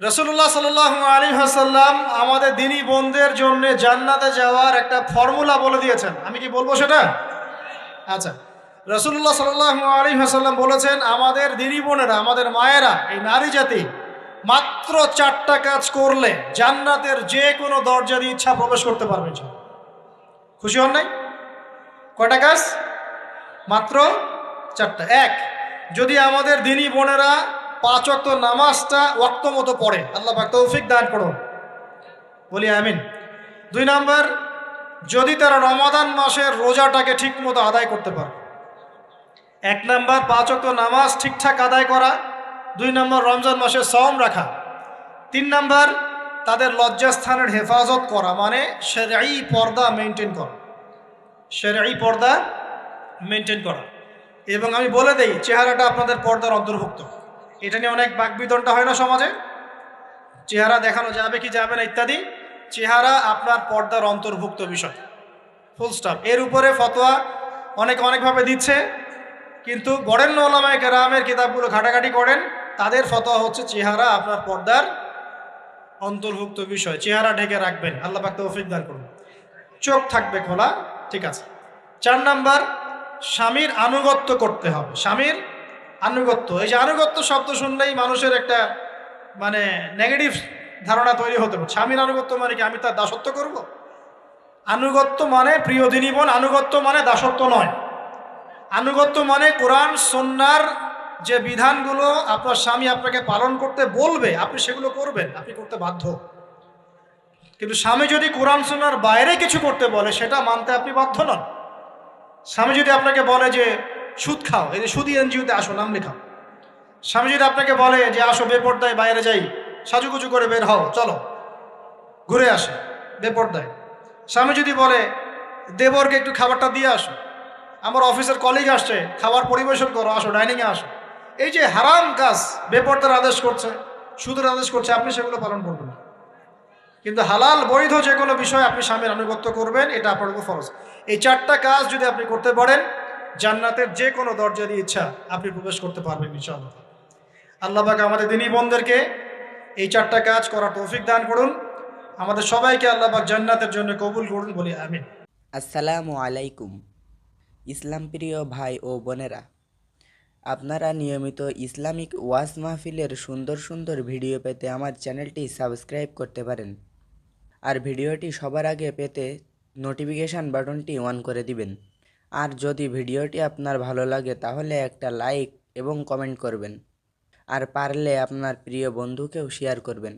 রাসূলুল্লাহ সাল্লাল্লাহু আলাইহি ওয়াসাল্লাম আমাদের দ্বীনি বোনদের জন্য জান্নাতে যাওয়ার একটা ফর্মুলা বলে দিয়েছেন। আমি কি বলবো সেটা? আচ্ছা, রাসূলুল্লাহ সাল্লাল্লাহু আলাইহি ওয়াসাল্লাম বলেছেন আমাদের দ্বীনি বোনেরা, আমাদের মায়েরা, এই নারী জাতি মাত্র 4টা কাজ করলে জান্নাতের যে কোনো দরজা দিয়ে ইচ্ছা প্রবেশ করতে পারবে। খুশি হন নাই? কয়টা কাজ? মাত্র 4টা। এক, যদি আমাদের দ্বীনি বোনেরা 5 ওয়াক্ত নামাজটা ওয়াক্ত মতো পড়ে, আল্লাহ পাক তৌফিক দান করুন, বলি আমিন। 2 নাম্বার, যদি তারা রমাদান মাসের রোজাটাকে ঠিক মতো আদায় করতে পারে। 1 নাম্বার 5 ওয়াক্ত নামাজ ঠিকঠাক আদায় করা। 2 নাম্বার রমজান মাসে সওম রাখা। 3 নাম্বার তাদের লজ্জাস্থানের হেফাজত করা, মানে শরঈ পর্দা মেনটেন করা, শরঈ পর্দা মেনটেন করা। এবং আমি বলে দেই, চেহারাটা আপনাদের পর্দার অন্তর্ভুক্ত। এটা নিয়ে অনেক বাকবিতণ্ডা হয় না সমাজে, চেহারা দেখানো যাবে কি যাবে না ইত্যাদি। চেহারা আপনার পর্দার অন্তর্ভুক্ত বিষয়, ফুল স্টপ। এর উপরে ফতোয়া অনেকভাবে দিচ্ছে, কিন্তু বরেণ্য ওলামায়ে কেরামের কিতাবগুলো ঘাটাঘাটি করেন, তাদের ফতোয়া হচ্ছে চেহারা আপনার পর্দার অন্তর্ভুক্ত বিষয়, চেহারা ঢেকে রাখবেন, আল্লাহ পাক তৌফিক দান করুন। চোখ থাকবে খোলা, ঠিক আছে। 4 নাম্বার, স্বামীর আনুগত্য করতে হবে। স্বামীর আনুগত্য, এই যে আনুগত্য শব্দ শুনলেই মানুষের একটা মানে নেগেটিভ ধারণা তৈরি হতে পারে। স্বামীর আনুগত্য মানে কি আমি তার দাসত্ব করব? আনুগত্য মানে, প্রিয় দিনী বোন, আনুগত্য মানে দাসত্ব নয়। আনুগত্য মানে কোরআন সুন্নাহর যে বিধানগুলো আপনার স্বামী আপনাকে পালন করতে বলবে, আপনি সেগুলো করবেন, আপনি করতে বাধ্য। কিন্তু স্বামী যদি কোরআন সুন্নাহর বাইরে কিছু করতে বলে, সেটা মানতে আপনি বাধ্য নন। স্বামী যদি আপনাকে বলে যে সুদ খাও, এই যে সুদী এনজিওতে আসো, নাম লেখাও। স্বামী যদি আপনাকে বলে যে আসো বেপর্দায় বাইরে যাই, সাজুগুজু করে বের হও, চলো ঘুরে আসে বেপর্দায়। স্বামী যদি বলে দেবরকে একটু খাবারটা দিয়ে আসো, আমার অফিসের কলিগ আসছে, খাবার পরিবেশন করো, আসো ডাইনিংয়ে আসো, এই যে হারাম কাজ, বেপর্দার আদেশ করছে, সুদের আদেশ করছে, আপনি সেগুলো পালন করবেন না। কিন্তু হালাল বৈধ যে কোনো বিষয় আপনি স্বামীর আনুগত্য করবেন, এটা আপনার উপর ফরজ। এই 4টা কাজ যদি আপনি করতে পারেন, জান্নাতের যে কোনো দরজা দিয়ে ইচ্ছা আপনি প্রবেশ করতে পারবেন ইনশাআল্লাহ। আল্লাহ পাক আমাদের দ্বীনি বোনদেরকে এই 4টা কাজ করার তৌফিক দান করুন। আমাদের সবাইকে আল্লাহ পাক জান্নাতের জন্য কবুল করুন, বলি আমিন। আসসালামু আলাইকুম। ইসলাম প্রিয় ভাই ও বোনেরা, আপনারা নিয়মিত ইসলামিক ওয়াজ মাহফিলের সুন্দর সুন্দর ভিডিও পেতে আমার চ্যানেলটি সাবস্ক্রাইব করতে পারেন। আর ভিডিওটি সবার আগে পেতে নোটিফিকেশান বাটনটি অন করে দিবেন। আর যদি ভিডিওটি আপনার ভালো লাগে তাহলে একটা লাইক এবং কমেন্ট করবেন। আর পারলে আপনার প্রিয় বন্ধুকেও শেয়ার করবেন।